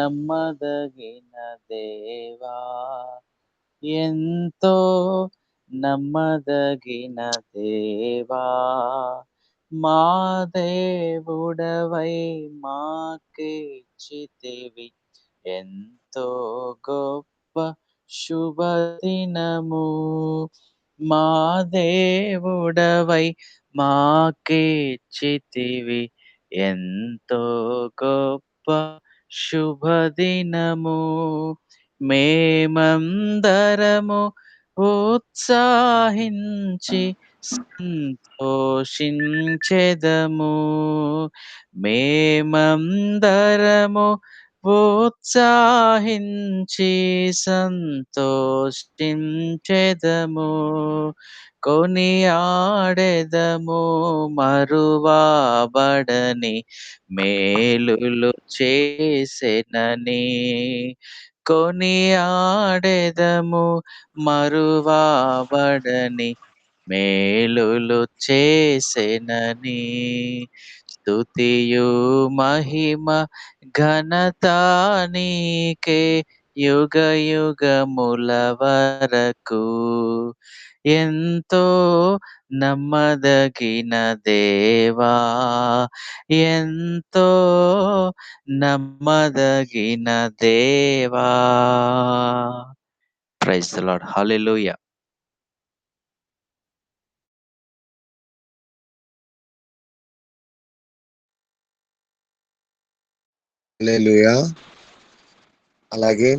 నమ్మదగిన దేవా, ఎంతో నమ్మదగిన దేవా, మా దేవుడవై మాకిచ్చితివి ఎంతో గొప్ప శుభదినము. మా దేవుడవై మాకిచ్చితివి ఎంతో గొప్ప శుభదినము. మేమందరము ఉత్సాహించి సంతోషించెదము. మేమందరము ఉత్సాహించి సంతోషించెదము. కొనియాడెదము మరువబడని మేలులు చేసెనని. కొనియాడెదము మరువబడని మేలులు చేసెనని. స్తుతియు మహిమ ఘనత నీకే యుగ యుగముల వరకు. ఎంతో నమ్మదగిన దేవా, ఎంతో నమ్మదగిన దేవా. Praise the Lord. Hallelujah. Hallelujah. అలాగే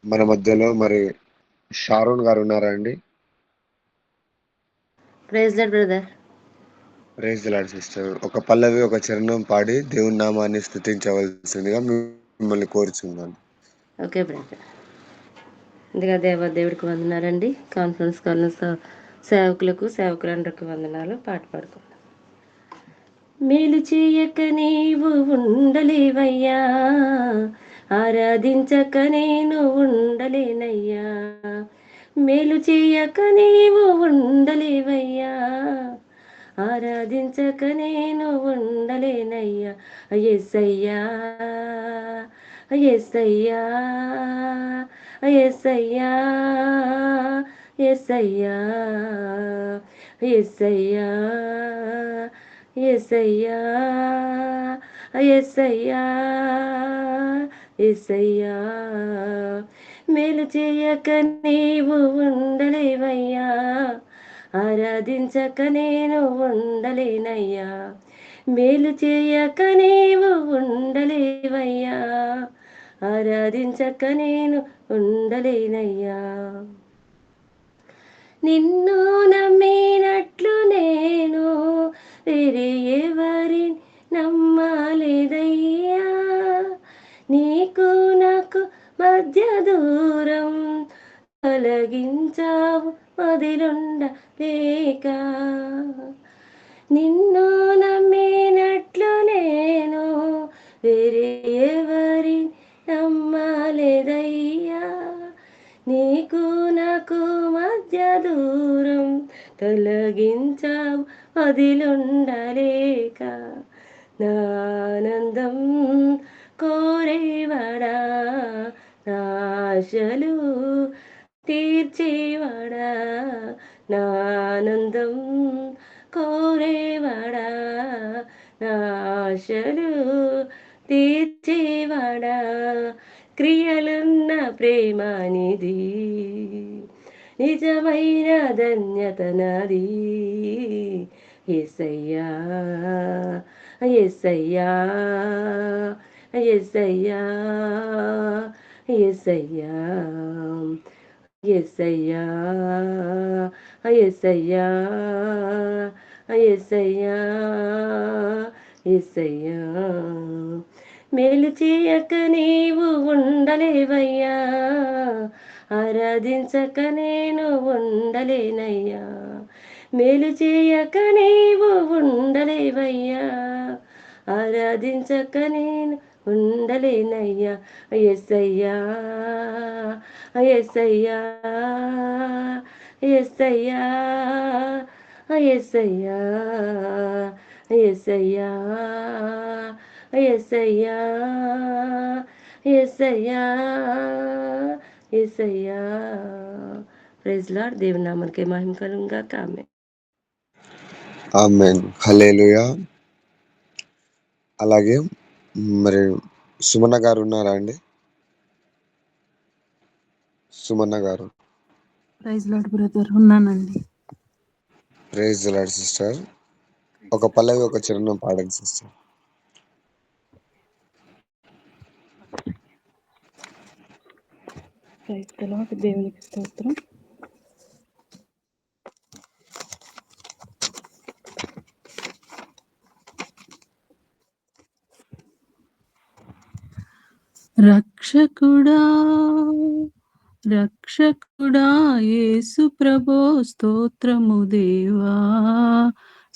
మన మధ్యలో మరి షారోన్ గారు ఉన్నారా అండి? Praise Lord brother. Praise the Lord sister. ఒక పల్లవి ఒక చరణం పాడి దేవుని నామాన్ని స్తుతించవలసిందిగా మిమ్మల్ని కోరుచున్నాను. Okay brother. ముందుగా దేవుడికి వందనాలండి. కాన్ఫరెన్స్ కాల్ సేవకులకు సేవకులందరికీ వందనాలు. పాట పాడుకుందాం. మేలు చేయక నీవు ఉండలేవయ్యా, ఆరాధించక నేను ఉండలేనయ్యా. మేలు చేయక నీవు ఉండలేవయ్యా, ఆరాధించక నేను ఉండలేనయ్యా. యేసయ్యా యేసయ్యా యేసయ్యా యేసయ్యా యేసయ్యా యేసయ్యా యేసయ్యా యేసయ్యా. మేలు చేయక నీవు ఉండలేవయ్యా, ఆరాధించక నేను ఉండలేనయ్యా. మేలు చేయక నీవు ఉండలేవయ్యా, ఆరాధించక నేను ఉండలేనయ్యా. నిన్ను నమ్మినట్లు నేను వేరే ఎవరిని నమ్మలేదయ్యా. నీకు నాకు మధ్య దూరం తొలగించావు వదిలుండలేక. నిన్ను నమ్మినట్లు నేను వేరే ఎవరిని నమ్మలేదయ్యా. నీకు నాకు మధ్య దూరం తొలగించావు వదిలుండలేక. నా ఆనందం కోరేవాడా, నా ఆశలు తీర్చేవాడా. నా ఆనందం కోరేవాడా, నా ఆశలు తీర్చేవాడా. క్రియలున్న ప్రేమానిది, నిజమైన ధన్యత నాది. యేసయ్యా యేసయ్యా యేసయ్యా యేసయ్యా యేసయ్యా యేసయ్యా యేసయ్యా యేసయ్యా. మేలు చేయక నీవు ఉండలేవయ్యా, ఆరాధించక నేను ఉండలేనయ్యా. మేలు చేయక నీవు ఉండలేవయ్యా, ఆరాధించక నేను ఉండలేనయ్యా. యేసయ్యా యేసయ్యా యేసయ్యా యేసయ్యా యేసయ్యా యేసయ్యా యేసయ్యా యేసయ్యా. Praise lord. దేవుని నామానికి మహిమ కలుగును గాక. ఆమేన్. ఆమేన్. హల్లెలూయా. అలాగే మరి సుమన్న గారు ఉన్నారా అండి? సుమన్న గారు. Praise Lord brother. ఉన్నానండి. Praise the Lord sister. ఒక పల్లవి ఒక చరణం పాడండి సిస్టర్. Praise the lord. దేవునికి స్తోత్రం. రక్షకుడా రక్షకుడా యేసు ప్రభో స్తోత్రము దేవా,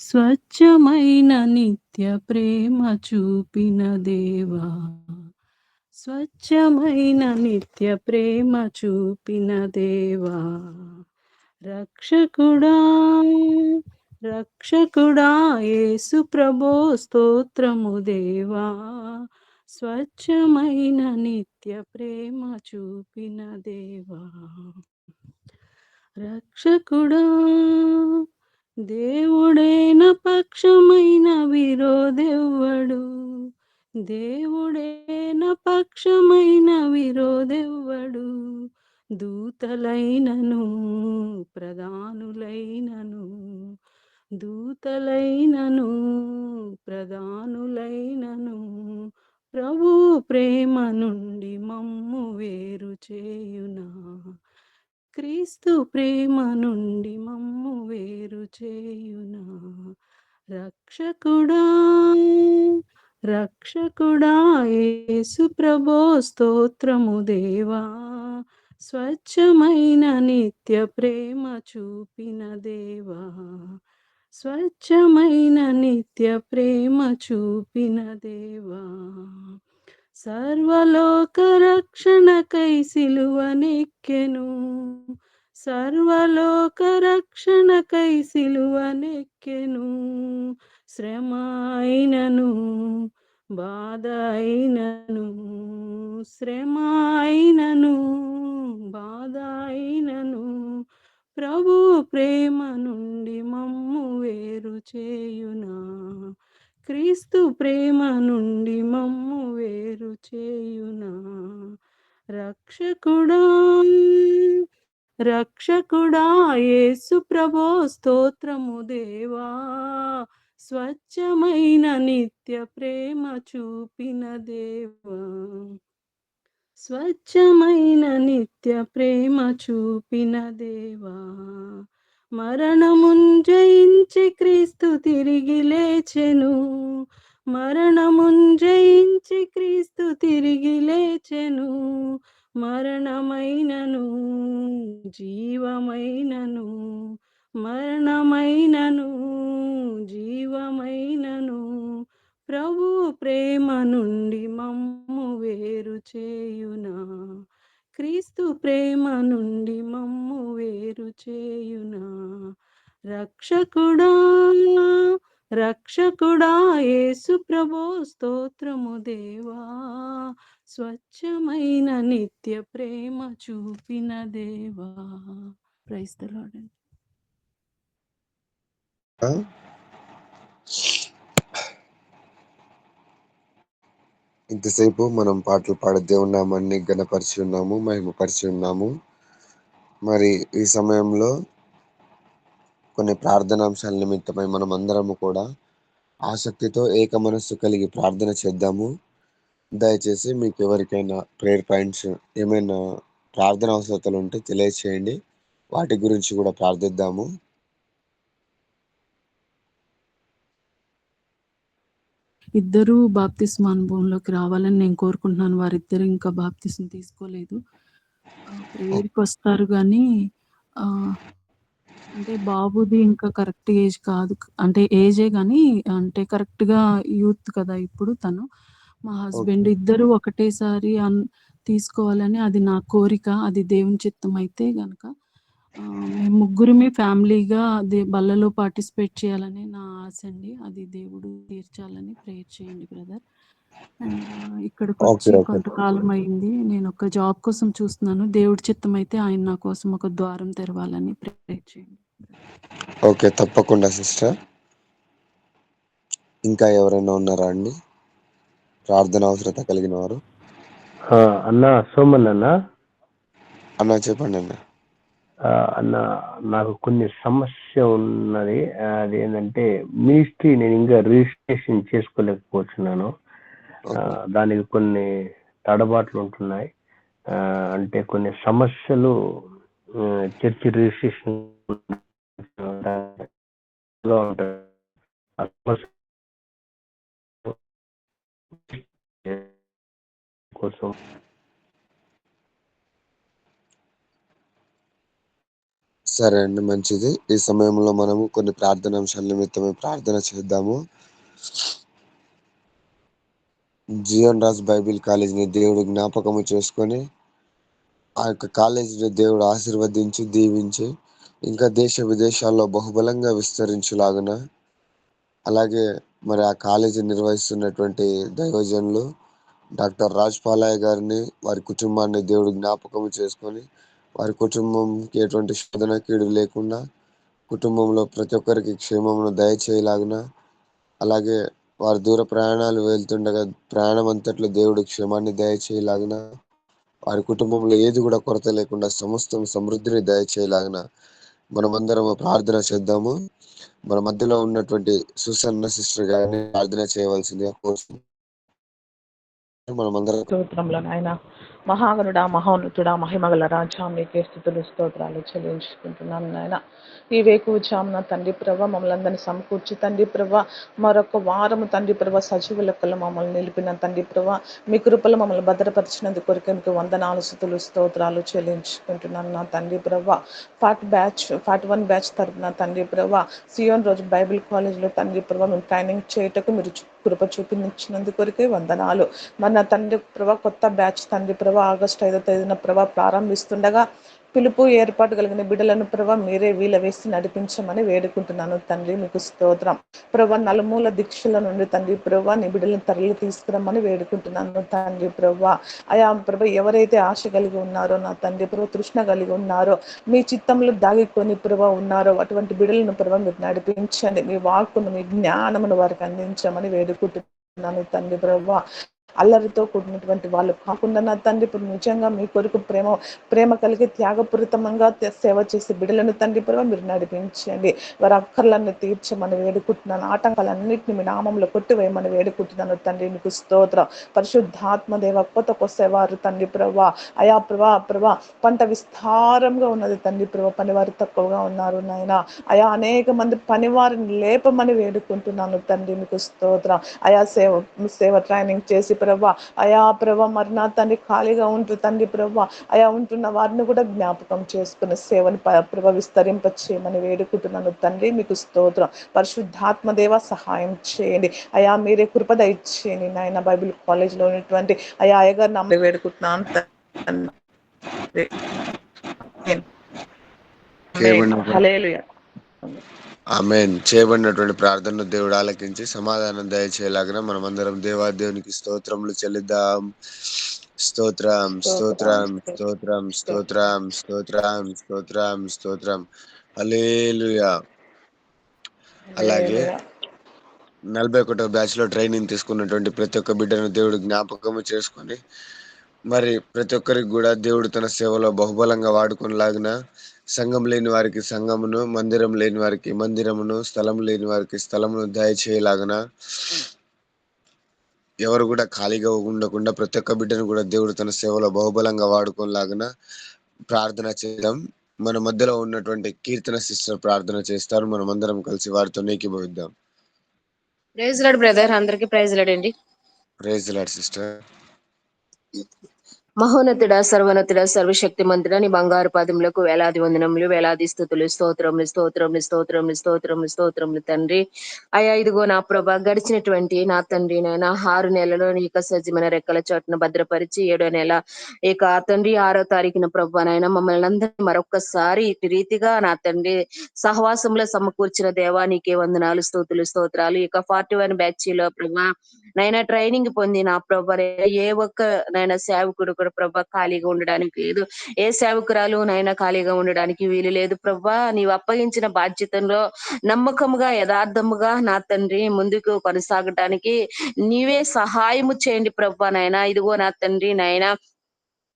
స్వచ్ఛమైన నిత్య ప్రేమ చూపిన దేవా, స్వచ్ఛమైన నిత్య ప్రేమ చూపిన దేవా. రక్షకుడా రక్షకుడా యేసు ప్రభో స్తోత్రము దేవా, స్వచ్ఛమైన నిత్య ప్రేమ చూపిన దేవా. రక్షకుడా దేవుడైన పక్షమైన విరోధెవ్వడు, దేవుడైన పక్షమైన విరోధెవ్వడు, దూతలైనను ప్రధానులైనను, దూతలైనను ప్రధానులైనను ప్రభు ప్రేమ నుండి మమ్ము వేరు చేయునా, క్రీస్తు ప్రేమ నుండి మమ్ము వేరు చేయునా. రక్షకుడా రక్షకుడా యేసు ప్రభో స్తోత్రము దేవా, స్వచ్ఛమైన నిత్య ప్రేమ చూపిన దేవా, స్వచ్ఛమైన నిత్య ప్రేమ చూపిన దేవా. సర్వలోక రక్షణకై సిలువనెక్కెను, సర్వలోక రక్షణకై సిలువనెక్కెను, శ్రమ అయినను బాధ అయినను, శ్రమ అయినను బాధ అయినను ప్రభు ప్రేమ నుండి మమ్ము వేరు చేయునా, క్రీస్తు ప్రేమ నుండి మమ్ము వేరు చేయునా. రక్షకుడా రక్షకుడా యేసు ప్రభో స్తోత్రము దేవా, స్వచ్ఛమైన నిత్య ప్రేమ చూపిన దేవా, స్వచ్ఛమైన నిత్య ప్రేమ చూపిన దేవా. మరణమున్ జయించి క్రీస్తు తిరిగి లేచెను, మరణమున్ జయించి క్రీస్తు తిరిగి లేచెను, మరణమైనను జీవమైనను, మరణమైనను జీవమైనను ప్రభు ప్రేమ నుండి మమ్ము వేరు చేయునా, క్రీస్తు ప్రేమ నుండి మమ్ము వేరు చేయునా. రక్షకుడా రక్షకుడా యేసు ప్రభో స్తోత్రము దేవా, స్వచ్ఛమైన నిత్య ప్రేమ చూపిన దేవా. Praise the Lord. ఇంతసేపు మనం పాటలు పాడి దేవుని నామాన్ని ఘనపరిచి ఉన్నాము, మహిమపరిచి ఉన్నాము. మరి ఈ సమయంలో కొన్ని ప్రార్థనాంశాల నిమిత్తమై మనం అందరము కూడా ఆసక్తితో ఏక మనస్సు కలిగి ప్రార్థన చేద్దాము. దయచేసి మీకు ఎవరికైనా ప్రేయర్ పాయింట్స్ ఏమైనా ప్రార్థన అవసరతలు ఉంటే తెలియచేయండి, వాటి గురించి కూడా ప్రార్థిద్దాము. ఇద్దరు బాప్తిస్మ అనుభవంలోకి రావాలని నేను కోరుకుంటున్నాను. వారిద్దరు ఇంకా బాప్తిస్మ తీసుకోలేదు. ప్రేయర్కి వస్తారు కానీ అంటే బాబుది ఇంకా కరెక్ట్ ఏజ్ కాదు, అంటే ఏజే కానీ అంటే కరెక్ట్గా యూత్ కదా ఇప్పుడు తను. మా హస్బెండ్ ఇద్దరు ఒకటేసారి తీసుకోవాలని అది నా కోరిక. అది దేవుని చిత్తం అయితే గనక మేము ముగ్గురమే ఫ్యామిలీగా అదే బల్లలో పార్టిసిపేట్ చేయాలని నా ఆశ అండి. అది దేవుడు తీర్చాలని ప్రేయర్ చేయండి బ్రదర్. అండ్ ఇక్కడికొచ్చి ఓకే. కొంతకాలం అయింది. నేను ఒక జాబ్ కోసం చూస్తున్నాను. దేవుడి చిత్తమైతే ఆయన నా కోసం ఒక ద్వారం తెరవాలని ప్రేయర్ చేయండి. ఓకే. తప్పకుండా సిస్టర్. ఇంకా ఎవరైనా ఉన్నారా అండి ప్రార్థన అవసరత కలిగిన వారు? అన్న సోమన్ అన్న. అన్న చెప్పండి అన్న. అన్న నాకు కొన్ని సమస్య ఉన్నది. అది ఏంటంటే మినిస్ట్రీ నేను ఇంకా రిజిస్ట్రేషన్ చేసుకోలేకపోతున్నాను. దానికి కొన్ని తడబాట్లు ఉంటున్నాయి. అంటే కొన్ని సమస్యలు చర్చి రిజిస్ట్రేషన్ కోసం సరే అండి, మంచిది. ఈ సమయంలో మనము కొన్ని ప్రార్థన అంశాల నిమిత్తమే ప్రార్థన చేద్దాము. జీవన్ రాజ్ బైబిల్ కాలేజీని దేవుడు జ్ఞాపకము చేసుకొని ఆ యొక్క కాలేజీని దేవుడు ఆశీర్వదించి దీవించి ఇంకా దేశ విదేశాల్లో బహుబలంగా విస్తరించులాగున, అలాగే మరి ఆ కాలేజీ నిర్వహిస్తున్నటువంటి దైవజనులు డాక్టర్ రాజ్ పాలయ్య గారిని, వారి కుటుంబాన్ని దేవుడు జ్ఞాపకము చేసుకొని వారి కుటుంబంకి ఎటువంటి శోధన కీడు లేకుండా కుటుంబంలో ప్రతి ఒక్కరికి క్షేమమును దయచేయలాగున, అలాగే వారి దూర ప్రయాణాలు వెళ్తుండగా ప్రయాణం అంతట్లో దేవుడు క్షేమాన్ని దయచేయలాగున, వారి కుటుంబంలో ఏది కూడా కొరత లేకుండా సమస్తం సమృద్ధిని దయచేయలాగున మనమందరం ప్రార్థన చేద్దాము. మన మధ్యలో ఉన్నటువంటి సుసన్న సిస్టర్ గారిని ప్రార్థన చేయవలసిందిగా కోరుతున్నాం. మనమందరం స్తోత్రంలో నాయన మహాగణుడా, మహోన్నతుడా, మహిమగల రాజా, మీకే స్తుతులు స్తోత్రాలు చెల్లించుకుంటున్నాను నాయన. ఈ వేకువజామున తండ్రి ప్రభ మమ్మల్ని అందరినీ సమకూర్చి తండ్రి ప్రభ మరొక వారము తండ్రి ప్రభ సజీవ లెక్కలు మమ్మల్ని నిలిపిన తండ్రి ప్రభ మీ కృపలు మమ్మల్ని భద్రపరిచినందుకు కొరకు మీకు వందనాలు స్తుతులు స్తోత్రాలు చెల్లించుకుంటున్నాను నా తండ్రి ప్రభ. పార్ట్ 1 బ్యాచ్ తరపున తండ్రి ప్రభ సియోన్ రోజు బైబిల్ కాలేజ్లో తండ్రి ప్రభ మేము ట్రైనింగ్ చేయటకు మీరు కృప చూపించినందుకు కొరకే వందనాలు. మరి నా తండ్రి ప్రభ కొత్త బ్యాచ్ తండ్రి ప్రభ ఆగస్టు 5వ తేదీన ప్రభ ప్రారంభిస్తుండగా పిలుపు ఏర్పాటు కలిగిన బిడ్డలను ప్రభ మీరే వీల వేసి నడిపించమని వేడుకుంటున్నాను తండ్రి. మీకు స్తోత్రం ప్రభ. నలుమూల దీక్షల నుండి తండ్రి ప్రభ నీ బిడ్డలను తరలి తీసుకురమ్మని వేడుకుంటున్నాను తండ్రి ప్రభ. అయా ప్రభ ఎవరైతే ఆశ కలిగి ఉన్నారో నా తండ్రి ప్రభ, తృష్ణ కలిగి ఉన్నారో, మీ చిత్తంలో దాగికొని ప్రభ ఉన్నారో అటువంటి బిడ్డలను ప్రభ మీరు నడిపించండి. మీ వాక్కును మీ జ్ఞానమును వారికి అందించమని వేడుకుంటున్నాను తండ్రి ప్రభ. అల్లరితో కూడినటువంటి వాళ్ళు కాకుండా నా తండ్రి ఇప్పుడు నిజంగా మీ కొరకు ప్రేమ కలిగి త్యాగపూరితంగా సేవ చేసే బిడ్డలను తండ్రి ప్రభ మీరు నడిపించండి. వారి అక్కర్లను తీర్చమని వేడుకుంటున్నాను. ఆటంకాలన్నింటినీ మీ నామంలో కొట్టివేయమని వేడుకుంటున్నాను తండ్రి. మీకు స్తోత్రం. పరిశుద్ధాత్మ దేవ కొత్త కొసేవారు తండ్రి ప్రభ. అయా ప్రభా పంట విస్తారంగా ఉన్నది తండ్రి ప్రభ, పనివారు తక్కువగా ఉన్నారు నాయన. అయా అనేక మంది పనివారిని లేపమని వేడుకుంటున్నాను తండ్రి. మీకు స్తోత్రం. అయా సేవ ట్రైనింగ్ చేసి ప్రభా అయా ప్రభ మరి నా తండ్రి ఖాళీగా ఉంటూ తండ్రి ప్రభా అయా ఉంటున్న వారిని కూడా జ్ఞాపకం చేసుకుని సేవని ప్రభ విస్తరింప చేయమని వేడుకుంటున్నాను తండ్రి. మీకు స్తోత్రం. పరిశుద్ధాత్మ దేవ సహాయం చేయండి అయా, మీరే కృపద ఇచ్చేయండి నాయన. బైబిల్ కాలేజ్లో ఉన్నటువంటి అయా అయ్యగారు నమ్మ వేడుకుంటున్నాను తండ్రి. హల్లెలూయా. ఆమేన్. చేయబడినటువంటి ప్రార్థనను దేవుడు ఆలకించి సమాధానం దయచేయలాగిన మనమందరం దేవాదేవునికి స్తోత్రములు చెల్లిద్దాం. స్తోత్రం స్తోత్రం స్తోత్రం స్తోత్రం స్తోత్రం స్తోత్రం స్తోత్రం. హల్లెలూయా. అలాగే 41వ బ్యాచ్ లో ట్రైనింగ్ తీసుకున్నటువంటి ప్రతి ఒక్క బిడ్డను దేవుడు జ్ఞాపకము చేసుకొని మరి ప్రతి ఒక్కరికి కూడా దేవుడు తన సేవలో బహుబలంగా వాడుకునేలాగిన, సంఘం లేని వారికి సంఘమును, మందిరం లేని వారికి మందిరమును, స్థలం లేని వారికి స్థలమును దయచేయలాగన, ఎవరు కూడా ఖాళీగా ఉండకుండా ప్రతి ఒక్క బిడ్డను కూడా దేవుడు తన సేవలో బహుబలంగా వాడుకోలాగన ప్రార్థన చేద్దాం. మన మధ్యలో ఉన్నటువంటి కీర్తన సిస్టర్ ప్రార్థన చేస్తారు. మనం అందరం కలిసి వారితో ఏకీభవిద్దాం. ప్రైజ్ లార్డ్ బ్రదర్, అందరికి ప్రైజ్ లార్డ్ అండి. Praise Lord sister. మహోన్నతుడ, సర్వోన్నతుడ, సర్వశక్తి మంతుడ, నీ బంగారు పాదములకు వేలాది వందనములు, వేలాది స్థుతులు, స్తోత్రములు, స్తోత్రములు, స్తోత్రములు, స్తోత్రములు, స్తోత్రములు తండ్రి. అయా ఇదిగో నా ప్రభ, గడిచినటువంటి నా తండ్రి నాయన 6 నెలలో నీ యొక్క సజ్జమైన రెక్కల చోటును భద్రపరిచి 7వ నెల ఇక తండ్రి 6వ తారీఖున ప్రభ నాయన మమ్మల్ని అందరినీ మరొక్కసారి ఇటు రీతిగా నా తండ్రి సహవాసంలో సమకూర్చిన దేవా నీకే వందనాలు, స్తోతులు, స్తోత్రాలు. ఇక 41 బ్యాచీలో ప్రభా నైనా ట్రైనింగ్ పొంది నా ప్రభ ఏ ఒక్క నైనా సేవకుడు కూడా ప్రభ ఖాళీగా ఉండడానికి లేదు, ఏ సేవకురాలు నైనా ఖాళీగా ఉండడానికి వీలు లేదు ప్రభా. నీవు అప్పగించిన బాధ్యతలో నమ్మకముగా యథార్థముగా నా తండ్రి ముందుకు కొనసాగటానికి నీవే సహాయము చేయండి ప్రభా నాయన. ఇదిగో నా తండ్రి నాయన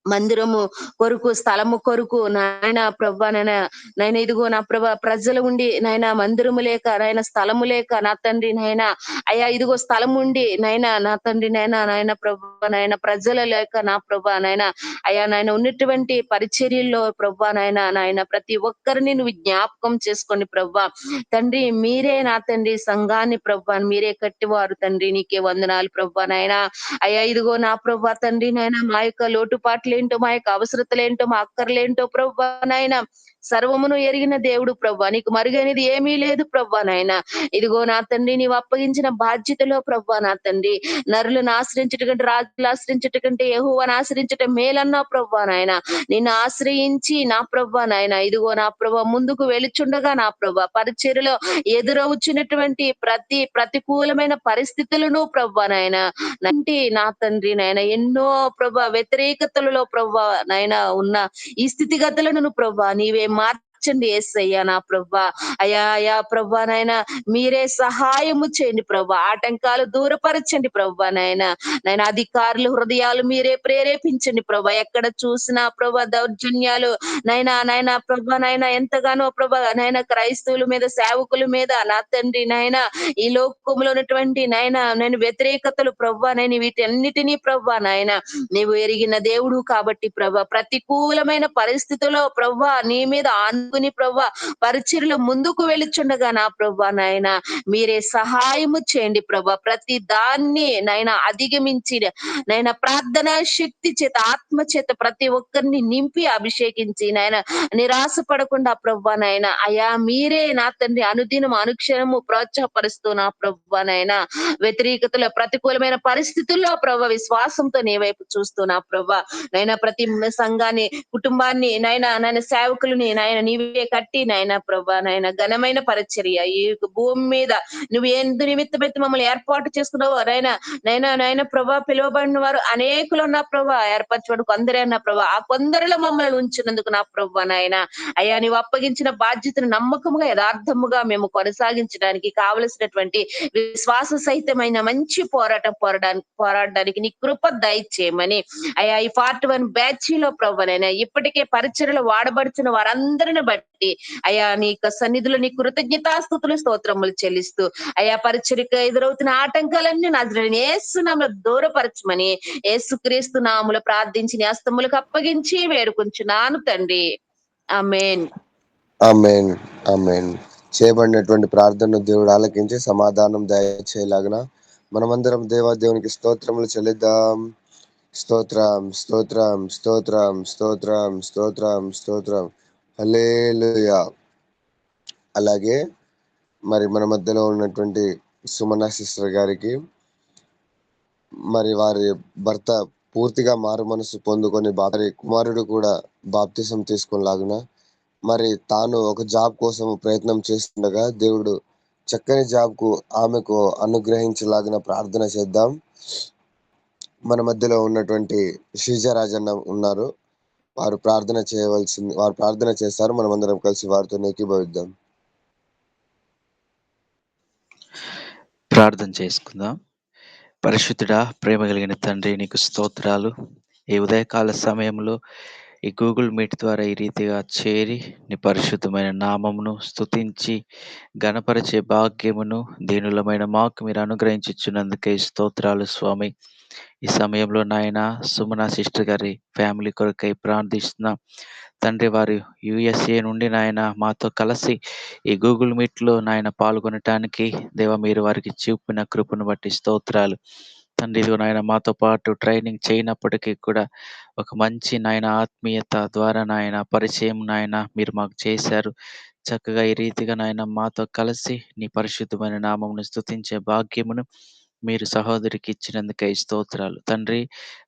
మందిరము కొరకు, స్థలము కొరకు నాయన ప్రభా నాయన ఇదిగో నా ప్రభా ప్రజలు ఉండి నాయన మందిరము లేక, నాయన స్థలము లేక నా తండ్రి నాయన అయ్యా ఇదిగో స్థలం ఉండి నాయన నా తండ్రి నాయన ప్రభా నాయన ప్రజలు లేక నా ప్రభా నాయన అయ్యా నాయన ఉన్నటువంటి పరిచర్యల్లో ప్రభా నాయన ప్రతి ఒక్కరిని నువ్వు జ్ఞాపకం చేసుకోండి ప్రభా తండ్రి. మీరే నా తండ్రి సంఘాన్ని ప్రభా మీరే కట్టివారు తండ్రి, నీకే వందనాలు ప్రభా నాయన. అయ్యా ఇదిగో నా ప్రభా తండ్రి నాయన మా యొక్క లోటుపాట్లేంటో, మా యొక్క అవసరతలేంటో, మా అక్కర్లేంటో ప్రభా నాయన సర్వమును ఎరిగిన దేవుడు ప్రభా, నీకు మరుగైనది ఏమీ లేదు ప్రభా నాయన. ఇదిగో నా తండ్రి నీవు అప్పగించిన బాధ్యతలో ప్రభా నా తండ్రి నరులను ఆశ్రయించట కంటే, రాజులు ఆశ్రయించట కంటే యెహోవాను ఆశ్రయించట మేలన్నా ప్రభా నాయన. నిన్ను ఆశ్రయించి నా ప్రభా నాయన ఇదిగో నా ప్రభా ముందుకు వెళుచుండగా నా ప్రభా పరిచర్యలో ఎదురవుచున్నటువంటి ప్రతి ప్రతికూలమైన పరిస్థితులను ప్రభా నాయన నంటి నా తండ్రి నాయన ఎన్నో ప్రభా వ్యతిరేకతలలో ప్రభా నాయన ఉన్న ఈ స్థితిగతులను ప్రభా నీవే మార్చండి యేసయ్యా నా ప్రభా. అయా ప్రభా నాయన మీరే సహాయము చేయండి ప్రభా, ఆటంకాలు దూరపరచండి ప్రభా నాయన అధికారులు హృదయాలు మీరే ప్రేరేపించండి ప్రభా. ఎక్కడ చూసినా ప్రభా దౌర్జన్యాలు నాయన ప్రభా నాయన ఎంతగానో ప్రభా నాయన క్రైస్తవుల మీద, సేవకుల మీద నా తండ్రి నాయన ఈ లోకంలో ఉన్నటువంటి నేను వ్యతిరేకతలు ప్రభా నేను వీటన్నిటినీ ప్రభా నాయన నీవు ఎరిగిన దేవుడు కాబట్టి ప్రభా ప్రతికూలమైన పరిస్థితుల్లో ప్రభా నీ మీద ఆనుకుని ప్రభా పరిచర్లు ముందుకు వెళుచుండగా నా ప్రభా నాయన మీరే సహాయము చేయండి ప్రభా. ప్రతి దాన్ని నాయన అధిగమించి నాయన ప్రార్థన శక్తి చేత, ఆత్మ చేత ప్రతి ఒక్కరిని నింపి అభిషేకించి నాయన నిరాశ పడకుండా ప్రభా నాయన అయా మీరే నా తండ్రి అనుదినం అనుక్షణము ప్రోత్సాహపరుస్తూ నా ప్రభా నాయన వ్యతిరేకతలో ప్రతికూలమైన పరిస్థితుల్లో ప్రభా విశ్వాసంతో నీ వైపు చూస్తూ నా ప్రభా నైనా ప్రతి సంఘాన్ని, కుటుంబాన్ని నాయన సేవకులని నాయన నీవే కట్టి నాయన ప్రభా నాయన ఘనమైన పరిచర్య ఈ భూమి మీద నువ్వు ఎందు నిమిత్తమైతే మమ్మల్ని ఏర్పాటు చేసుకున్నావు నాయన ప్రభా పిలువబడిన వారు అనేకులు ఉన్న ప్రభా, ఏర్పరచబడి కొందరే అన్న ప్రభా, ఆ కొందరిలో మమ్మల్ని ఉంచినందుకు నా ప్రభా నాయన అయ్యా నీవు అప్పగించిన బాధ్యతను నమ్మకముగా యథార్థముగా మేము కొనసాగించడానికి కావలసినటువంటి విశ్వాస సహితమైన మంచి పోరాడడానికి నీ కృప దయచేయమని అయ్యా ఈ 41 బ్యాచీలో ప్రభానైనా ఇప్పటికే పరిచర్యలో వాడబడుతున్న వారందరిని బట్టి అయ్యా నీ యొక్క సన్నిధిలో నీ కృతజ్ఞతాస్తుతులు స్తోత్రములు చెల్లిస్తూ అయ్యా పరిచర్యకు ఎదురవుతున్న ఆటంకాలన్నీ నజరేయుడైన యేసు నామములో దూరపరచమని యేసుక్రీస్తు నామములో ప్రార్థించి నీ హస్తములకు అప్పగించి వేడుకొంచున్నాను తండ్రి. ఆమేన్. ఆమేన్. ఆమేన్. చేయబడినటువంటి ప్రార్థన దేవుడు ఆలకించి సమాధానం దయచేయలాగన మనమందరం దేవునికి స్తోత్రములు చెల్లిద్దాం. స్తోత్రం, స్తోత్రం, స్తోత్రం, స్తోత్రం, స్తోత్రం, స్తోత్రం. హల్లెలూయా. అలాగే మరి మన మధ్యలో ఉన్నటువంటి సుమన సిస్టర్ గారికి మరి వారి భర్త పూర్తిగా మారు మనసు పొందుకొని వారి కుమారుడు కూడా బాప్తిసం తీసుకునేలాగున మరి తాను ఒక జాబ్ కోసం ప్రయత్నం చేస్తుండగా దేవుడు చక్కని జాబ్కు ఆమెకు అనుగ్రహించలాగిన ప్రార్థన చేద్దాం. మన మధ్యలో ఉన్నటువంటి శ్రీజరాజన్న ఉన్నారు, వారు ప్రార్థన చేస్తారు. మనం అందరం కలిసి వారితో ఏకీభవిద్దాం. ప్రార్థన చేసుకుందాం. పరిశుద్ధుడా, ప్రేమ కలిగిన తండ్రి, నీకు స్తోత్రాలు. ఈ ఉదయకాల సమయంలో ఈ గూగుల్ మీట్ ద్వారా ఈ రీతిగా చేరి నీ పరిశుద్ధమైన నామమును స్తుతించి గణపరిచే భాగ్యమును దీనులమైన మాకు మీరు అనుగ్రహించుచున్నందుకే స్తోత్రాలు స్వామి. ఈ సమయంలో నాయన సుమన సిస్టర్ గారి ఫ్యామిలీ కొరకై ప్రార్థిస్తున్నాం తండ్రి. వారు USA నుండి నాయన మాతో కలిసి ఈ గూగుల్ మీట్లో నాయన పాల్గొనటానికి దేవ మీరు వారికి చూపిన కృపను బట్టి స్తోత్రాలు తండ్రి ఇదిగో నాయన మాతో పాటు ట్రైనింగ్ చేయనప్పటికీ కూడా ఒక మంచి నాయన ఆత్మీయత ద్వారా నాయన పరిచయం నాయన మీరు మాకు చేశారు. చక్కగా ఈ రీతిగా నాయన మాతో కలిసి నీ పరిశుద్ధమైన నామమును స్తుతించే భాగ్యమును మీరు సహోదరికి ఇచ్చినందుకై స్తోత్రాలు. తండ్రి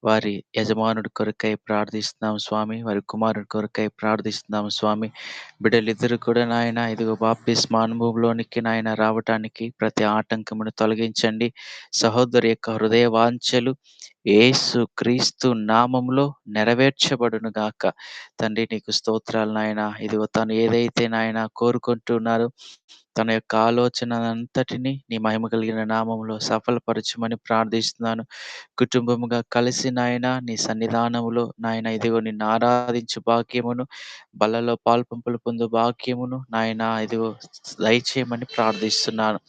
వారి యజమానుడి కొరకై ప్రార్థిస్తున్నాము స్వామి. వారి కుమారుడి కొరకై ప్రార్థిస్తున్నాము స్వామి. బిడ్డలిద్దరూ కూడా నాయన ఇదిగో బాప్తిస్మ అనుభవంలోనికి నాయన రావటానికి ప్రతి ఆటంకమును తొలగించండి. సహోదరి యొక్క హృదయ వాంఛలు యేసు క్రీస్తు నామములో నెరవేర్చబడును గాక. తండ్రి నీకు స్తోత్రాలు నాయన. ఇదిగో తను ఏదైతే నాయన కోరుకుంటున్నారో తన యొక్క ఆలోచన అంతటిని నీ మహిమ కలిగిన నామములో సఫలపరచమని ప్రార్థిస్తున్నాను. కుటుంబముగా కలిసి నాయన నీ సన్నిధానములో నాయన ఇదిగో నిన్ను ఆరాధించు భాగ్యమును, బలలో పాల్పంపులు పొందు భాగ్యమును నాయన ఇదిగో దయచేయమని ప్రార్థిస్తున్నాను.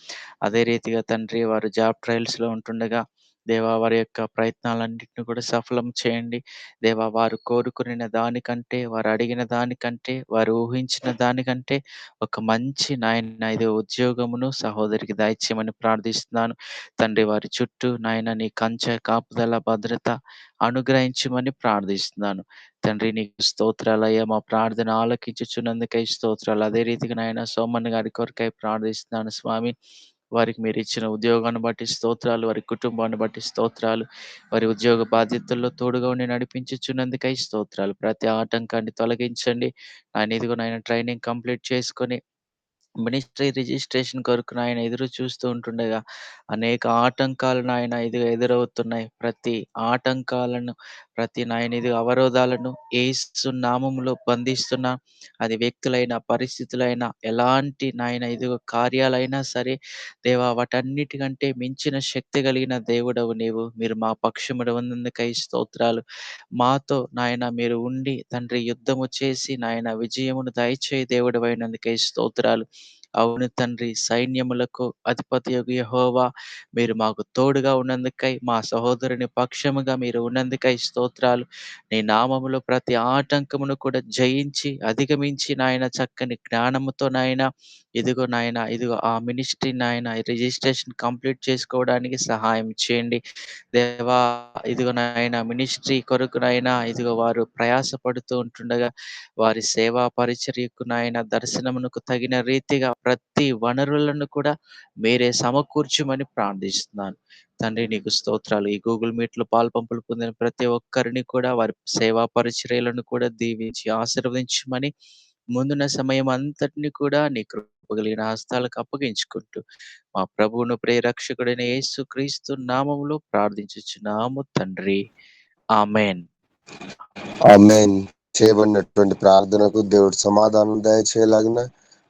అదే రీతిగా తండ్రి వారు జాబ్ ట్రయల్స్‌లో ఉంటుండగా దేవా వారి యొక్క ప్రయత్నాలన్నిటిని కూడా సఫలం చేయండి. దేవా వారు కోరుకునిన దానికంటే, వారు అడిగిన దానికంటే, వారు ఊహించిన దానికంటే ఒక మంచి నాయన ఇది ఉద్యోగమును సహోదరికి దయచేయమని ప్రార్థిస్తున్నాను. తండ్రి వారి చుట్టూ నాయన నీ కంచె, కాపుదల, భద్రత అనుగ్రహించమని ప్రార్థిస్తున్నాను. తండ్రి నీకు స్తోత్రాలయ్యా. మా ప్రార్థన ఆలకించుచున్నందుకై స్తోత్రాలు. అదే రీతిగా నాయన సోమన్ గారి కొరకై ప్రార్థిస్తున్నాను స్వామి. వారికి మీరిచ్చిన ఉద్యోగాన్ని బట్టి స్తోత్రాలు. వారి కుటుంబాన్ని బట్టి స్తోత్రాలు. వారి ఉద్యోగ బాధ్యతల్లో తోడుగా ఉండి నడిపించుచున్నందుకై స్తోత్రాలు. ప్రతి ఆటంకాన్ని తొలగించండి. ఆయన ఇదిగో నాయన ట్రైనింగ్ కంప్లీట్ చేసుకొని మినిస్ట్రీ రిజిస్ట్రేషన్ కొరకు నాయన ఎదురు చూస్తూ ఉంటుండగా అనేక ఆటంకాలు నాయన ఇదిగో ఎదురవుతున్నాయి. ప్రతి ఆటంకాలను, ప్రతి నాయన ఇదిగో అవరోధాలను యేసు నామములో బంధిస్తున్నా. అది వ్యక్తులైనా, పరిస్థితులైనా, ఎలాంటి నాయన ఇదిగో కార్యాలైనా సరే దేవా వాటన్నిటికంటే మించిన శక్తి కలిగిన దేవుడవు నీవు. మీరు మా పక్షమున ఉన్నందుకై స్తోత్రాలు. మాతో నాయన మీరు ఉండి తండ్రి యుద్ధము చేసి నాయన విజయమును దయచేయి దేవుడవైనందుకై స్తోత్రాలు. అవును తండ్రి, సైన్యములకు అధిపతియగు యెహోవా మీరు మాకు తోడుగా ఉన్నందుకై, మా సహోదరుని పక్షముగా మీరు ఉన్నందుకై స్తోత్రాలు. నీ నామములో ప్రతి ఆటంకమును కూడా జయించి, అధిగమించి నాయన చక్కని జ్ఞానముతో నాయన ఇదిగో నాయన ఇదిగో ఆ మినిస్ట్రీ నాయన రిజిస్ట్రేషన్ కంప్లీట్ చేసుకోవడానికి సహాయం చేయండి. దేవా ఇదిగో నాయన మినిస్ట్రీ కొరకు నాయన ఇదిగో వారు ప్రయాసపడుతూ ఉంటుండగా వారి సేవా పరిచర్యకు నాయన దర్శనమునకు తగిన రీతిగా ప్రతి వనరులను కూడా మీరే సమకూర్చమని ప్రార్థిస్తున్నాను. తండ్రి నీకు స్తోత్రాలు. ఈ గూగుల్ మీట్‌లో పాలుపంపులు పొందిన ప్రతి ఒక్కరిని కూడా వారి సేవా పరిచర్యలను కూడా దీవించి ఆశీర్వదించమని ముందున్న సమయం అంతటిని కూడా నీ కృప కలిగిన హస్తాలకు అప్పగించుకుంటూ మా ప్రభువును ప్రియరక్షకుడైన యేసుక్రీస్తు నామములో ప్రార్థించుచున్నాము తండ్రి. ఆమేన్. ఆమేన్. చేయబడినటువంటి ప్రార్థనకు దేవుడు సమాధానం దయచేయలాగిన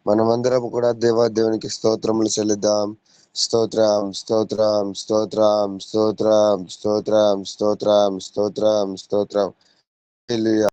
మనమందరం కూడా దేవునికి స్తోత్రములు చెల్లిద్దాం. స్తోత్రం, స్తోత్రం, స్తోత్రం, స్తోత్రం, స్తోత్రం, స్తోత్రం, స్తోత్రం, స్తోత్రం. హల్లెలూయా.